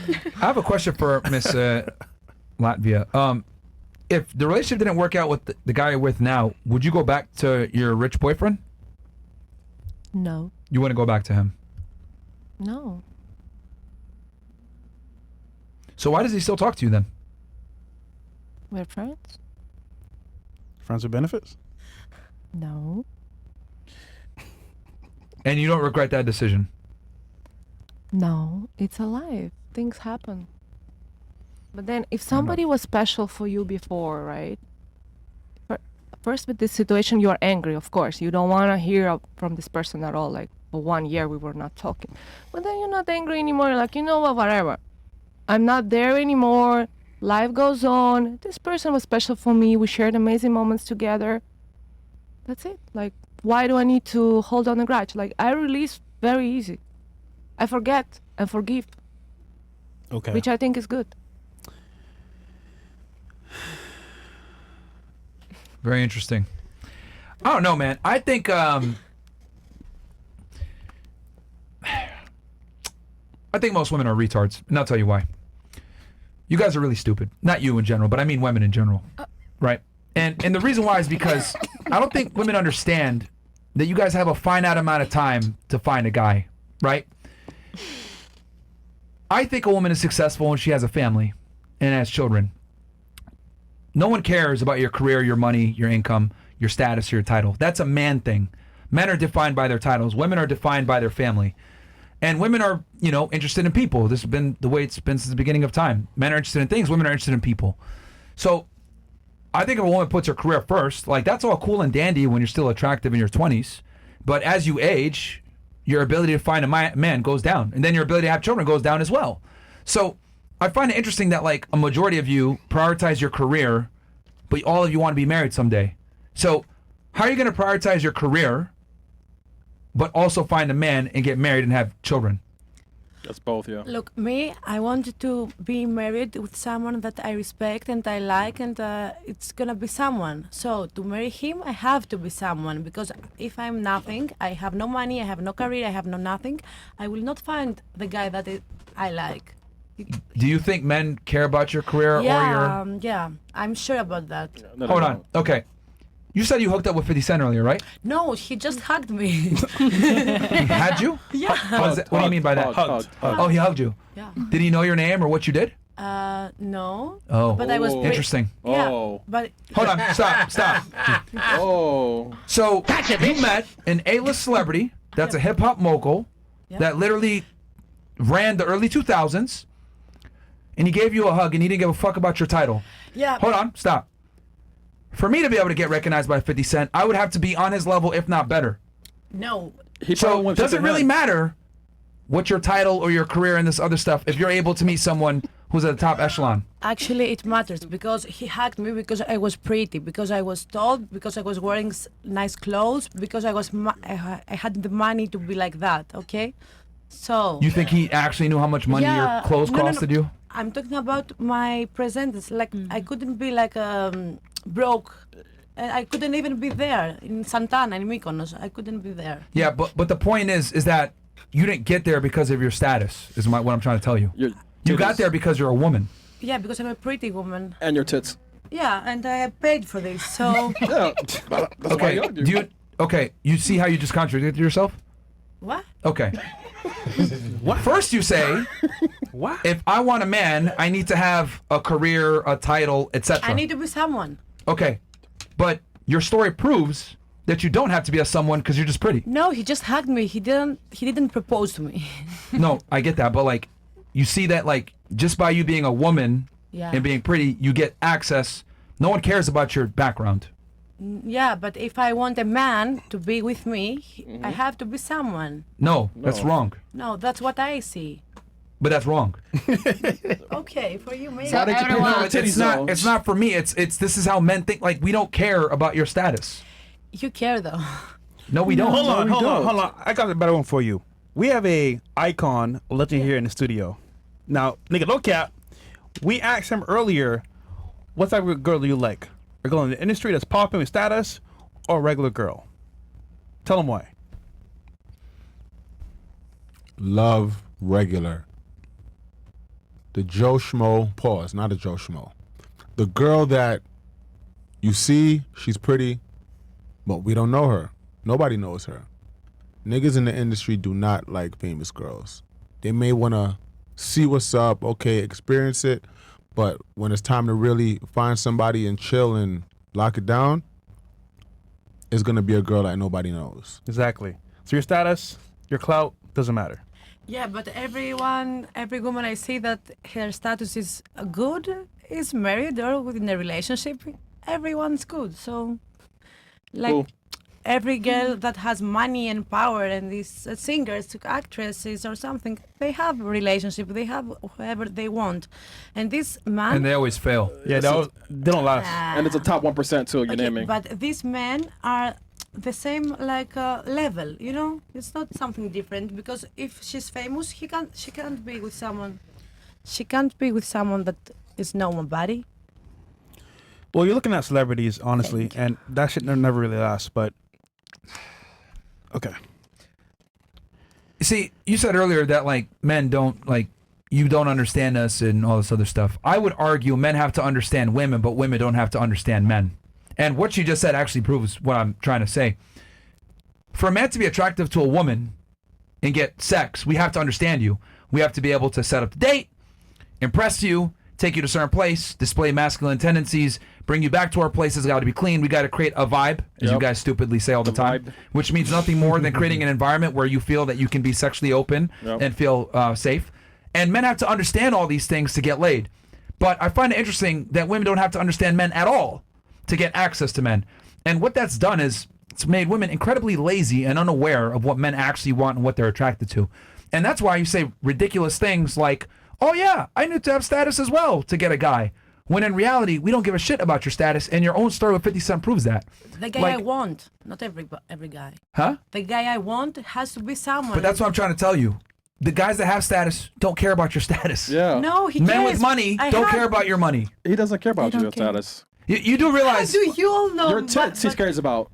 I have a question for Miss Latvia. If the relationship didn't work out with the guy you're with now, would you go back to your rich boyfriend? No. You wouldn't go back to him? No. So why does he still talk to you then? We're friends? Friends with benefits? No. And you don't regret that decision? No. It's alive. Things happen. But then if somebody was special for you before, right? First with this situation, you are angry, of course. You don't want to hear from this person at all. Like, for 1 year, we were not talking. But then you're not angry anymore. You're like, you know what, whatever. I'm not there anymore. Life goes on. This person was special for me. We shared amazing moments together. That's it. Like, why do I need to hold on a grudge? Like, I release very easy. I forget and forgive. Okay. Which I think is good. Very interesting. I don't know, man. I think I think most women are retards, and I'll tell you why. You guys are really stupid. Not you in general, but I mean women in general, right? And the reason why is because I don't think women understand that you guys have a finite amount of time to find a guy, right? I think a woman is successful when she has a family and has children. No one cares about your career, your money, your income, your status, or your title. That's a man thing. Men are defined by their titles. Women are defined by their family. And women are, you know, interested in people. This has been the way it's been since the beginning of time. Men are interested in things. Women are interested in people. So I think if a woman puts her career first, like, that's all cool and dandy when you're still attractive in your 20s. But as you age, your ability to find a man goes down. And then your ability to have children goes down as well. So I find it interesting that, like, a majority of you prioritize your career, but all of you want to be married someday. So how are you going to prioritize your career, but also find a man and get married and have children? That's both, yeah. Look, me, I wanted to be married with someone that I respect and I like, and it's gonna be someone. So to marry him, I have to be someone, because if I'm nothing, I have no money, I have no career, I have no nothing, I will not find the guy that I like. Do you think men care about your career or your... Yeah, I'm sure about that. Hold on. Okay. You said you hooked up with 50 Cent earlier, right? No, he just hugged me. He had you? Yeah. What do you mean by that? Hugged. Oh, he hugged you. Yeah. Did he know your name or what you did? No. Oh. But I was Interesting. Yeah. Oh. But Hold on. Stop. Oh. So you met an A-list celebrity that's a hip-hop mogul that literally ran the early 2000s, and he gave you a hug and he didn't give a fuck about your title. yeah. Hold on. Stop. For me to be able to get recognized by 50 Cent, I would have to be on his level, if not better. No. He So probably went does it second really hand. matter what your title or your career and this other stuff if you're able to meet someone who's at the top echelon? Actually, it matters, because he hugged me because I was pretty, because I was tall, because I was wearing nice clothes, because I had the money to be like that. Okay. So. You think he actually knew how much money your clothes costed you? I'm talking about my presence. Like, I couldn't be like broke. I couldn't even be there in Santana, in Mykonos. I couldn't be there. Yeah, but the point is that you didn't get there because of your status, is what I'm trying to tell you. You got there because you're a woman. Yeah, because I'm a pretty woman. And your tits. Yeah, and I have paid for this, so. Yeah. That's why Okay, you argue. you see how you just contradicted yourself? What? Okay. First you say, What? if I want a man, I need to have a career, a title, etc. I need to be someone. Okay, but your story proves that you don't have to be a someone because you're just pretty. No, he just hugged me. He didn't propose to me. No, I get that, but like, you see that, like, just by you being a woman Yeah. and being pretty, you get access. No one cares about your background. Yeah, but if I want a man to be with me, I have to be someone. No, that's wrong. No, that's what I see. But that's wrong. Okay, for you, maybe. So everyone, No, it's not for me. It's this is how men think. Like, we don't care about your status. You care though. No, we don't. Hold on. we don't. Hold on. I got a better one for you. We have a icon, a legend here in the studio. Now, nigga, no cap. We asked him earlier, what type of girl do you like? A girl in the industry that's popping with status, or a regular girl? Tell him why. Love regular. the Joe Schmo, pause, not a Joe Schmo. The girl that you see, she's pretty, but we don't know her. Nobody knows her. Niggas in the industry do not like famous girls. They may want to see what's up, okay, experience it, but when it's time to really find somebody and chill and lock it down, it's going to be a girl that nobody knows. Exactly. So your status, your clout, doesn't matter. Yeah, but every woman I see that her status is good, is married or within a relationship, everyone's good. So, like, Cool. every girl that has money and power and these singers, actresses or something, they have a relationship, they have whoever they want. And this man... And they always fail. Yeah, they don't last. And it's a top 1% too, you're Okay, naming. but these men are the same level, you know? It's not something different because if she's famous, she can't be with someone that is nobody. Well, you're looking at celebrities, honestly, and that shit never really lasts, but okay. See, you said earlier that like men don't like you don't understand us and all this other stuff. I would argue men have to understand women, but women don't have to understand men. And what you just said actually proves what I'm trying to say. For a man to be attractive to a woman and get sex, we have to understand you. We have to be able to set up the date, impress you, take you to a certain place, display masculine tendencies, bring you back to our place. It's got to be clean. We got to create a vibe, as you guys stupidly say all the time, vibe. which means nothing more than creating an environment where you feel that you can be sexually open and feel safe. And men have to understand all these things to get laid. But I find it interesting that women don't have to understand men at all to get access to men. And what that's done is it's made women incredibly lazy and unaware of what men actually want and what they're attracted to. And that's why you say ridiculous things like, oh yeah, I need to have status as well to get a guy. When in reality, we don't give a shit about your status, and your own story with 50 Cent proves that. The guy I want, not every guy. Huh? The guy I want has to be someone. But that's what I'm trying to tell you. The guys that have status don't care about your status. Yeah. No, he Men cares. with money don't care about your money. He doesn't care about They your don't care. status. You do How realize, do you all know? Your tits he cares about.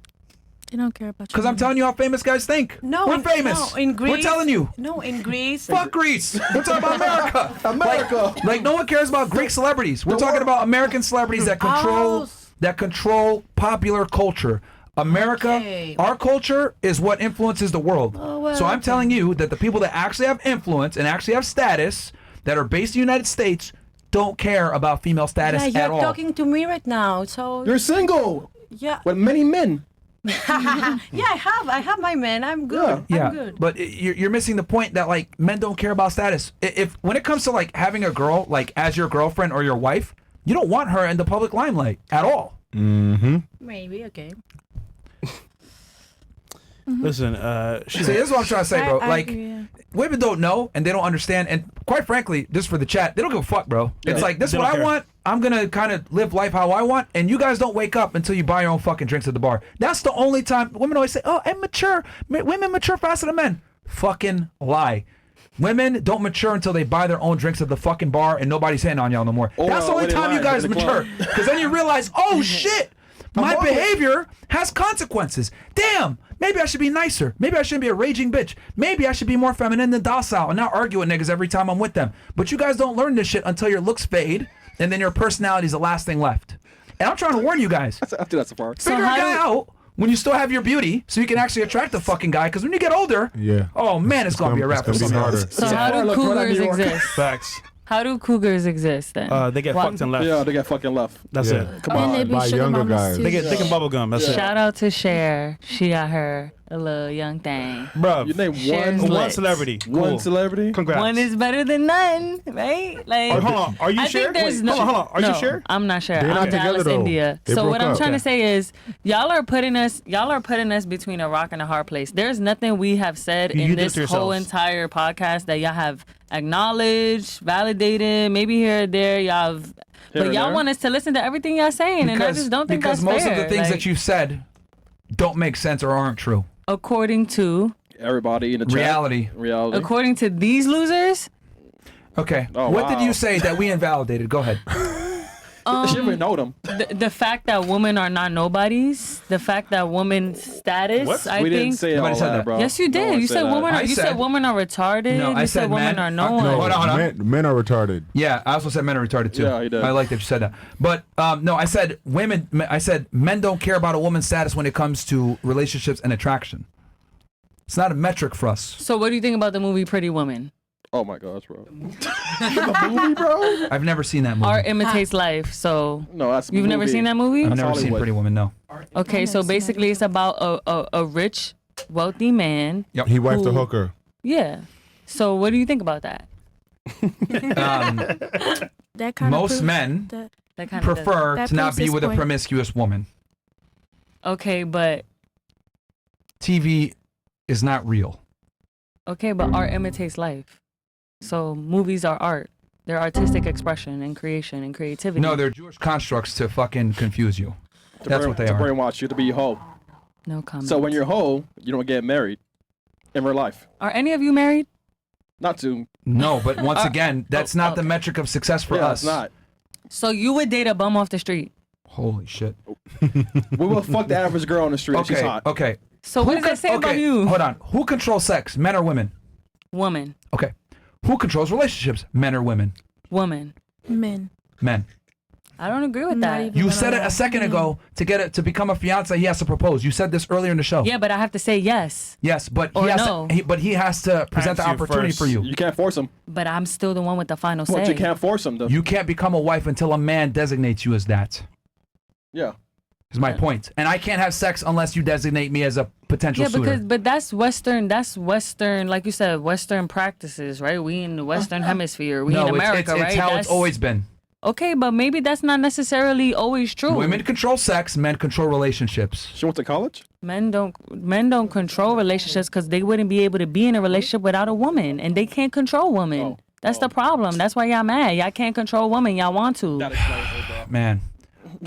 They don't care about you. because I'm telling you how famous guys think. No, We're famous. No, in Greece, We're telling you. No, in Greece. Fuck Greece. We're talking about America. America. Like no one cares about Greek celebrities. We're talking about American celebrities that control popular culture. America, Okay. our culture is what influences the world. Oh, well, so I'm telling you that the people that actually have influence and actually have status that are based in the United States don't care about female status Yeah, at you're all. talking to me right now, so You're single yeah, with many men. yeah. I have my man. I'm good. Yeah, I'm good. but you're missing the point that like men don't care about status. If when it comes to like having a girl like as your girlfriend or your wife, you don't want her in the public limelight at all. Maybe okay. Listen, See, this is what I'm trying to say, bro. I Like, agree, yeah. women don't know and they don't understand. And quite frankly, just for the chat, they don't give a fuck, bro. It's like, this is They what don't I care. want. I'm going to kind of live life how I want. And you guys don't wake up until you buy your own fucking drinks at the bar. That's the only time women always say, oh, I'm mature. Women mature faster than men. Fucking lie. Women don't mature until they buy their own drinks at the fucking bar and nobody's hitting on y'all no more. Or That's the only when they time you lie guys in the mature. club. Because then you realize, oh shit, my behavior has consequences. Damn, maybe I should be nicer. Maybe I shouldn't be a raging bitch. Maybe I should be more feminine than docile and not argue with niggas every time I'm with them. But you guys don't learn this shit until your looks fade and then your personality is the last thing left. And I'm trying to warn you guys. I do that so far. Figure a how guy do- out when you still have your beauty so you can actually attract the fucking guy. Because when you get older, oh man, it's going to be a wrap for It's gonna be some harder. guys. So how do Look, we're not cougars New York. exist? facts. How do cougars exist then? They get Why- fucked and left. Yeah, they get fucking left. That's Yeah. it. Come By- on. And they be by sugar younger mamas guys. too. They can bubble gum. That's Shout out to Cher. She got her a little young thing. it. Bro, You name Shares one one lit. celebrity. one Cool. celebrity. Congrats. One is better than none, right? Like, Oh, hold on. Are you I Cher? think there's Wait, no. hold on. Are no, you Cher? I'm not sure. They're I'm not together, Dallas, though. India. They So broke what I'm up. trying Okay. to say is, y'all are putting us between a rock and a hard place. There's nothing we have said You in did it this to whole yourselves. entire podcast that y'all have acknowledged, validated, maybe here or there, y'all have. But and y'all there? want us to listen to everything y'all saying, and I just don't think because that's most fair. of the things Like, that you've said don't make sense or aren't true. according to Everybody in the chat. Reality. according to these losers, Okay. Oh, what did wow. you say that we invalidated? Go ahead. She didn't even know them. the fact that women are not nobodies, the fact that women's status. What? I we think. didn't say Nobody all said that, that. bro. Yes, you No did. one You said that. women. You said women are retarded. No, I you said said women men. are no No, one. hold on. Men are retarded. Yeah, I also said men are retarded too. Yeah, he did. I like that you said that. But no, I said women. I said men don't care about a woman's status when it comes to relationships and attraction. It's not a metric for us. So what do you think about the movie Pretty Woman? Oh my gosh, bro. I've never seen that movie. Art imitates life. So No, that's you've never movie. seen that movie? I've never seen Hollywood. Pretty Woman. No. Okay, so basically it's about a rich, wealthy man. Yep. He wifed a Who- hooker. Yeah. So what do you think about that? That kind Most of men that, That kind of prefer That to not proves be his with a point. promiscuous woman. Okay, but TV is not real. art imitates life. So movies are art. They're artistic expression and creation and creativity. No, they're Jewish constructs to fucking confuse you. That's what they to are. brainwash you to be a hoe. No comment. So when you're a hoe, you don't get married in real life. Are any of you married? Not to. No, but once again, that's not the metric of success for Yeah, us. it's not. So you would date a bum off the street. Holy shit. We will fuck the average girl on the street if she's Okay, hot. okay. So what does that say about you? Hold on. Who controls sex, men or women? Woman. Okay. Who controls relationships, men or women? Woman. men. Men. I don't agree with Not that. even- You men said are it a that. second ago. To become a fiance, he has to propose. You said this earlier in the show. Yeah, but I have to say yes. Yes, but Or he has no. he has to present the Answer you opportunity first. for you. You can't force them. But I'm still the one with the final But say. you can't force them, though. You can't become a wife until a man designates you as that. Yeah. Is my point. And I can't have sex unless you designate me as a potential Yeah, suitor. but that's Western, like you said, Western practices, right? We in the Western hemisphere. We no, in America, it's right? how That's it's always been. okay, but maybe that's not necessarily always true. Women control sex, men control relationships. She went to college? Men don't control relationships because they wouldn't be able to be in a relationship without a woman, and they can't control women. That's the problem. That's why y'all mad. Y'all can't control women. Y'all want to. That explains it, bro. Man.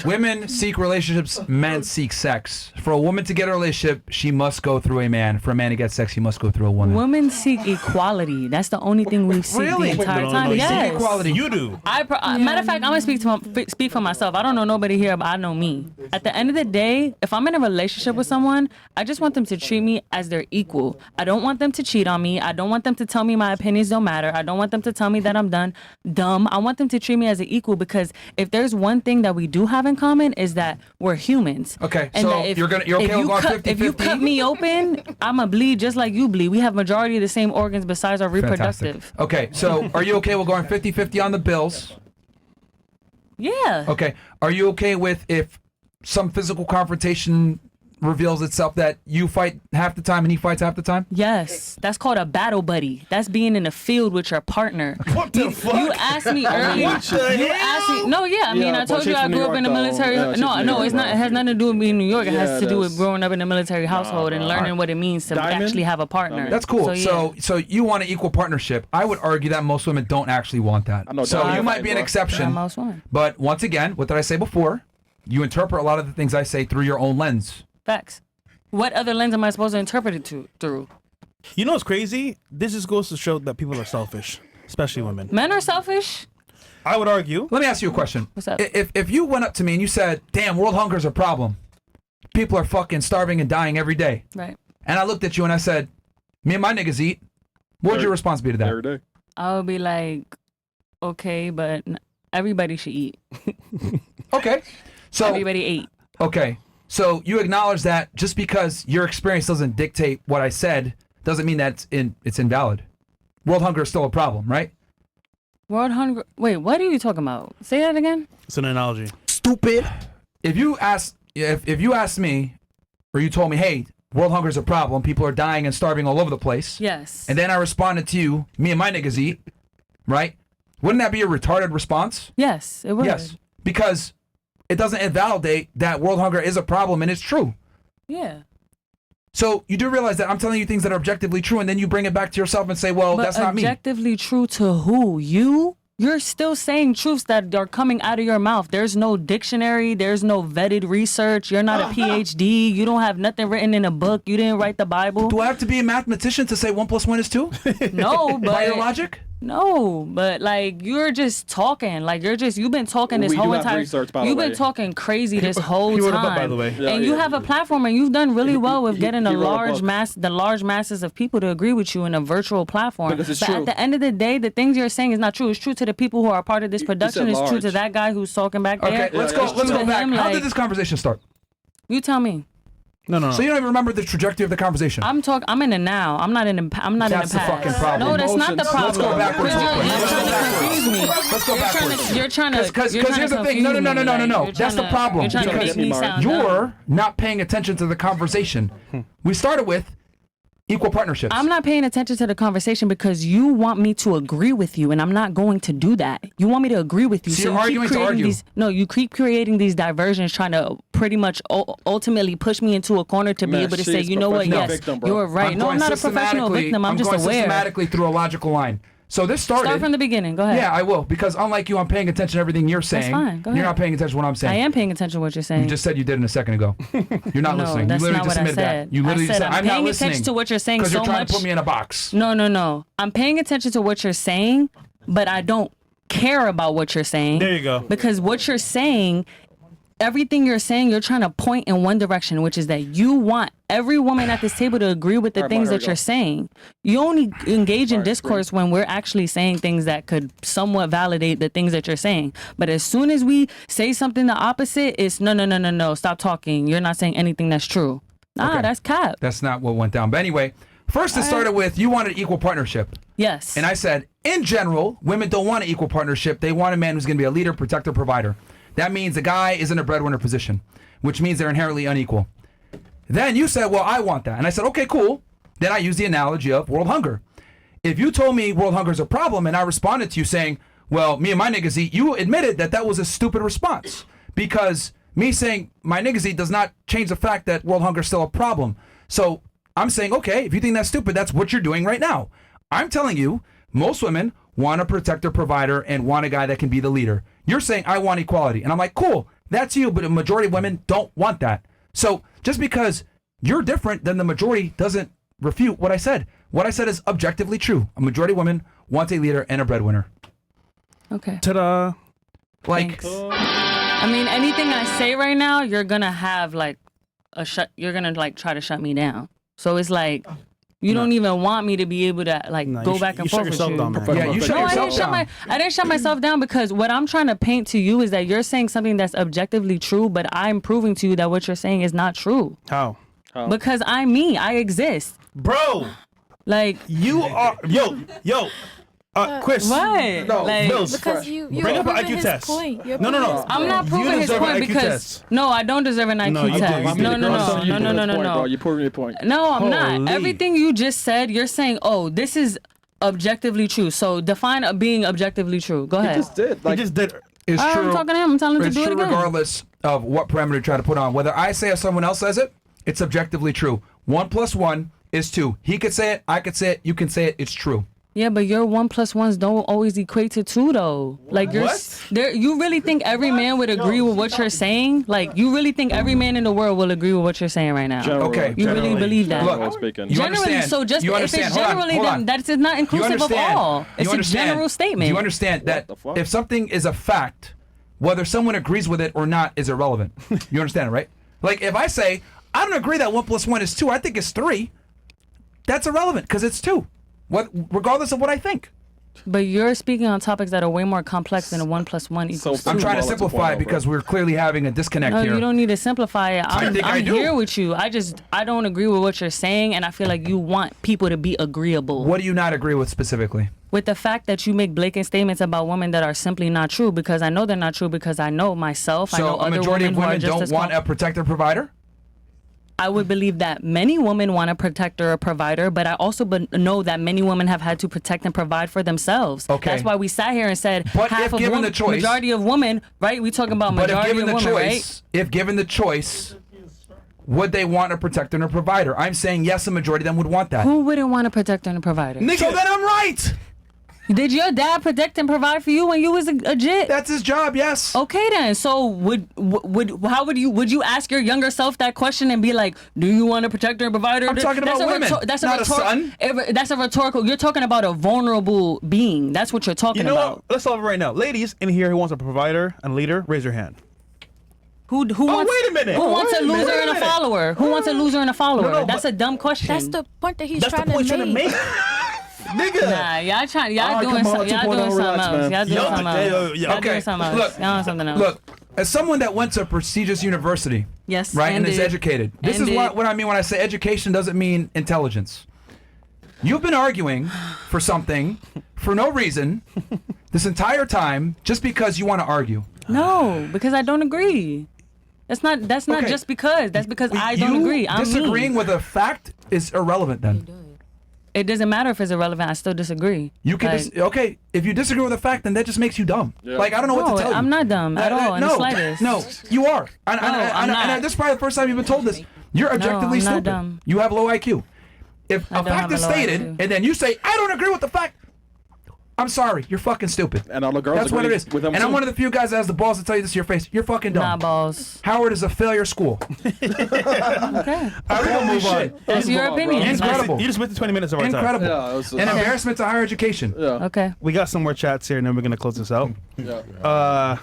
Women seek relationships, men seek sex. For a woman to get a relationship, she must go through a man. For a man to get sex, he must go through a woman. Women seek equality. That's the only thing we seek Really? the entire No, time. no, you seek Yes. equality. You do. Matter of fact, I'm gonna speak for myself. I don't know nobody here, but I know me. At the end of the day, if I'm in a relationship with someone, I just want them to treat me as their equal. I don't want them to cheat on me. I don't want them to tell me my opinions don't matter. I don't want them to tell me that I'm dumb. I want them to treat me as an equal because if there's one thing that we do have in common is that we're humans. Okay, And so that you're okay if you with going cut, if you 50-50? cut me open, I'ma bleed just like you bleed. We have majority of the same organs besides our reproductive. Fantastic. Okay, so are you okay with going 50-50 on the bills? Yeah. Okay. Are you okay with if some physical confrontation reveals itself that you fight half the time and he fights half the time? Yes, that's called a battle buddy. That's being in the field with your partner. What the fuck? You asked me earlier. What the You hell? asked me. No, yeah. I mean, Yeah, I but told you she's I from grew New up in the York, though. military. Yeah, she's No, from New no, York, it's not. bro. It has nothing to do with being in New York. It Yeah, has to it do does. with growing up in a military household and bro. learning what it means to Diamond? actually have a partner. That's cool. So, yeah. So you want an equal partnership. I would argue that most women don't actually want that. I know So Diamond you might fight, be an bro. Yeah, exception. most women. But once again, what did I say before? You interpret a lot of the things I say through your own lens. Facts. What other lens am I supposed to interpret it through? You know what's crazy? This just goes to show that people are selfish, especially women. Men are selfish. I would argue. Let me ask you a question. What's up? If you went up to me and you said, "Damn, world hunger is a problem. People are fucking starving and dying every day," Right. and I looked at you and I said, "Me and my niggas eat," what would your response be to that? Every day. I would be like, okay, but everybody should eat. Okay. So Everybody ate. okay. So you acknowledge that just because your experience doesn't dictate what I said doesn't mean that it's invalid. World hunger is still a problem, right? World hunger. Wait, what are you talking about? Say that again. It's an analogy. Stupid. If you ask me, or you told me, "Hey, world hunger is a problem. People are dying and starving all over the place," Yes. and then I responded to you, "Me and my niggas eat," right? Wouldn't that be a retarded response? Yes, it would. Yes, because it doesn't invalidate that world hunger is a problem and it's true. Yeah. So you do realize that I'm telling you things that are objectively true, and then you bring it back to yourself and say, "Well, But that's not me." objectively true to who? You? You're still saying truths that are coming out of your mouth. There's no dictionary. There's no vetted research. You're not a PhD. You don't have nothing written in a book. You didn't write the Bible. Do I have to be a mathematician to say 1 + 1 is 2? No, but By your logic? No, but like you're just talking. Like you've been talking this We do whole have entire. research, by the You've been way. talking crazy this whole He wrote a time. book, by the way. Yeah, And you yeah. have a platform, and you've done really well with getting he the wrote a large book. the large masses of people to agree with you in a virtual platform. Because it's but true. at the end of the day, the things you're saying is not true. It's true to the people who are part of this production. It's true large. to that guy who's talking back there. Okay, let's yeah, go. it's Let's true go to back. him, How like- did this conversation start? You tell me. No. So you don't even remember the trajectory of the conversation. I'm in the now. I'm not in the. I'm not That's in the the past. fucking problem. No, that's not the Emotions. problem. Let's go backwards real quick. You're Let's go trying to backwards. confuse me. Let's go backwards. You're trying to. Because here's the thing. No. That's the problem. You're trying to Because make me sound dumb. you're not paying attention to the conversation. We started with equal partnerships. I'm not paying attention to the conversation because you want me to agree with you, and I'm not going to do that. You want me to agree with you, So you're you keep arguing to creating argue. these. No, you keep creating these diversions, trying to pretty much ultimately push me into a corner to be Man, able to say, she's you know what? professional Yes, victim, bro. you're right. No, I'm not a professional victim. I'm just going aware. systematically through a logical line. So this started. Start from the beginning. Go ahead. Yeah, I will, because unlike you, I'm paying attention to everything you're saying. fine. Go You're ahead. not paying attention to what I'm saying. I am paying attention to what you're saying. You just said you did it a second ago. You're not No, listening. that's You literally not just what I admitted said. that. You literally I said said, I'm I'm not paying listening. attention to what you're saying Because so you're trying much. to put me in a box. No. I'm paying attention to what you're saying, but I don't care about what you're saying. There you go. Because what you're saying, everything you're saying, you're trying to point in one direction, which is that you want every woman at this table to agree with the Alright, things Myron, that go. you're saying. You only engage in Alright, discourse when we're actually saying things that could somewhat validate the things that you're saying. But as soon as we say something the opposite, it's no, stop talking. You're not saying anything that's true. Nah, Okay. that's cap. That's not what went down. But anyway, first it started with you wanted equal partnership. Yes. And I said, in general, women don't want an equal partnership. They want a man who's going to be a leader, protector, provider. That means the guy is in a breadwinner position, which means they're inherently unequal. Then you said, well, I want that. And I said, okay, cool. Then I used the analogy of world hunger. If you told me world hunger is a problem and I responded to you saying, well, me and my niggas eat, you admitted that that was a stupid response. Because me saying my niggas eat does not change the fact that world hunger is still a problem. So I'm saying, okay, if you think that's stupid, that's what you're doing right now. I'm telling you, most women want a protector, provider, and want a guy that can be the leader. You're saying, I want equality. And I'm like, cool, that's you, but a majority of women don't want that. So just because you're different than the majority doesn't refute what I said. What I said is objectively true. A majority of women want a leader and a breadwinner. Okay. Ta-da. Like, Thanks. I mean, anything I say right now, you're gonna have like you're gonna like try to shut me down. So it's like you don't even want me to be able to like Nah, go you back sh- and you shut forth with yourself you. down, man. yeah, you shut No, I yourself didn't down. I didn't shut myself down because what I'm trying to paint to you is that you're saying something that's objectively true, but I'm proving to you that what you're saying is not true. How? Because I'm me. I exist. Bro, Like you are... Yo. Chris. what? No, like, Bills. Because you Bring up an proving IQ his test. point. You're No. proving his I'm not You proving his deserve an point IQ because test. no, I don't deserve an IQ No, you do. test. You do. No. Bro, you proving your point. No, I'm Holy. not. Everything you just said, you're saying, oh, this is objectively true. So define being objectively true. Go You ahead. just did. He like, just did... It's I'm true. talking to him. I'm telling him to It's do it true again. regardless of what parameter you try to put on. Whether I say it or someone else says it, it's objectively true. 1 + 1 is 2. He could say it, I could say it, you can say it, it's true. Yeah, but your 1 + 1s don't always equate to 2 though. Like you're What? there. You really think every man would agree with what you're saying? Like you really think every man in the world will agree with what you're saying right now? general, Okay, You really Generally. believe that? Look, speaking. you Generally, understand- so just you if understand- it's hold on, generally, hold then on. that's not You inclusive of understand? all. You It's a understand- general statement. You understand that the fuck? if something is a fact, whether someone agrees with it or not is irrelevant. You understand it, right? Like if I say, I don't agree that 1 + 1 is 2, I think it's 3, that's irrelevant because it's 2. Regardless of what I think. But you're speaking on topics that are way more complex than a 1 + 1 equals So 2. I'm trying to Well, it's a simplify it point, because we're clearly having a disconnect No, here. you don't need to simplify it. I'm think I do. here with you. I don't agree with what you're saying, and I feel like you want people to be agreeable. What do you not agree with specifically? With the fact that you make blatant statements about women that are simply not true, because I know they're not true, because I know myself, I know So a other majority women of who are women just don't as want a protector provider? I would believe that many women want a protector or provider, but I also know that many women have had to protect and provide for themselves. Okay. That's why we sat here and said But half if of given women, the choice- majority of women, right? We talking about But if majority given of the women, right? choice, if given the choice, would they want a protector and a provider? I'm saying yes, a majority of them would want that. Who wouldn't want a protector and a provider? So then I'm right. Did your dad protect and provide for you when you was a jit? That's his job. Yes. Okay then. So would you ask your younger self that question and be like, do you want a protector and provider? I'm talking about women, not a son. That's a rhetorical. You're talking about a vulnerable being. That's what you're talking You know about. what? Let's solve it right now. Ladies in here who wants a provider and leader, raise your hand. Who wants? wait a minute. Who wants Wait a a minute. loser Wait a and a minute. follower? Who wants a loser and a follower? No, That's a dumb question. That's the point that he's That's the trying point to you're trying to make. make. Nigga. Nah, y'all Alright, doing come on, something. Y'all 2.0 doing something relax, else. man. Y'all doing Yo, something yo, else. yo. Y'all Okay, doing something else. look, Y'all doing something else. Look, as someone that went to a prestigious university, Yes. right, and is did. educated, this And is did. what I mean when I say education doesn't mean intelligence. You've been arguing for something for no reason this entire time just because you want to argue. No, because I don't agree. That's not Okay. just because. That's because I don't You agree. I'm disagreeing me. with a fact is irrelevant then. It doesn't matter if it's irrelevant. I still disagree. You can Like, okay, if you disagree with a fact, then that just makes you dumb. Yeah. Like I don't know what No, to tell you. I'm not dumb at all in the no, slightest. no, you are. And, I'm not. this is probably the first time you've been told this. You're objectively I'm not stupid. dumb. You have low IQ. If I a don't fact have is a low stated IQ. and then you say I don't agree with the fact, I'm sorry, you're fucking stupid. And all the girls That's what it agree is. with him And I'm too. one of the few guys that has the balls to tell you this to your face. You're fucking dumb. Nah, balls. Howard is a failure school. Okay. All right, we're gonna move on. That's your Come on, opinion. bro. Incredible. You just wasted 20 minutes of our time. Incredible. Yeah, it was An embarrassment to higher education. Yeah. Okay. We got some more chats here, and then we're gonna close this out. Yeah.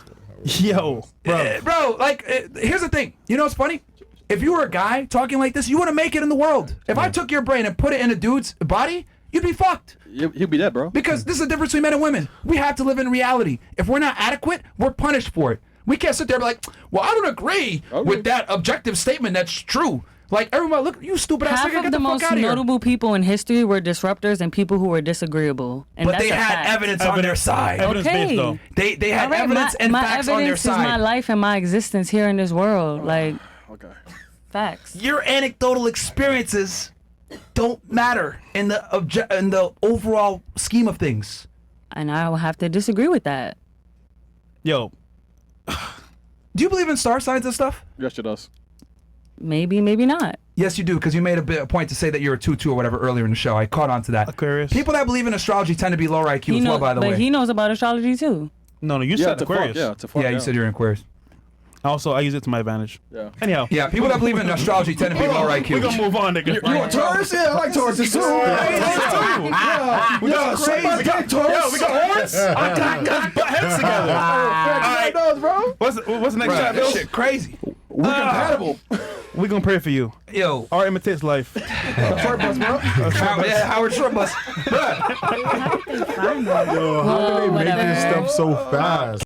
Yo, bro. Bro, like, here's the thing. You know what's funny? If you were a guy talking like this, you wouldn't make it in the world. If I took your brain and put it in a dude's body, you'd be fucked. He'll be dead, bro. Because this is the difference between men and women. We have to live in reality. If we're not adequate, we're punished for it. We can't sit there and be like, well, I don't agree Okay. with that objective statement that's true. Like, everybody, look, you stupid ass Half nigga, of get the the fuck most out of here. notable people in history were disruptors and people who were disagreeable. And But that's they a had fact. evidence on their side. Evidence-based, though. They had All right, evidence and my facts on their evidence is my side. life and my existence here in this world. Like, Okay. facts. Your anecdotal experiences don't matter in the overall scheme of things. And I will have to disagree with that. Yo, Do you believe in star signs and stuff? Yes, it does. Maybe, maybe not. Yes, you do, because you made a point to say that you're a 2-2 or whatever earlier in the show. I caught on to that. Aquarius. People that believe in astrology tend to be lower IQ He as well, knows, by the but way. he knows about astrology too. No, you Yeah, said to fuck. Aquarius. Yeah, to fuck. Yeah, you said you're in Aquarius. Also, I use it to my advantage. Yeah. Anyhow. Yeah, people that believe in astrology tend to be lower IQ. We're gonna move on, nigga. You a Taurus? Yeah, I like Tauruses too. Yeah, we got crazy. We got Taurus. Yo, we got horns. I got butt heads together. Alright, bro. What's the next Bruh, chat, this Bill? shit crazy. We compatible. We're gonna pray for you. Yo, Art imitates life. Short bus, bro. Howard Short Bus. Bruh. Yo, how do they make whatever. this stuff so fast?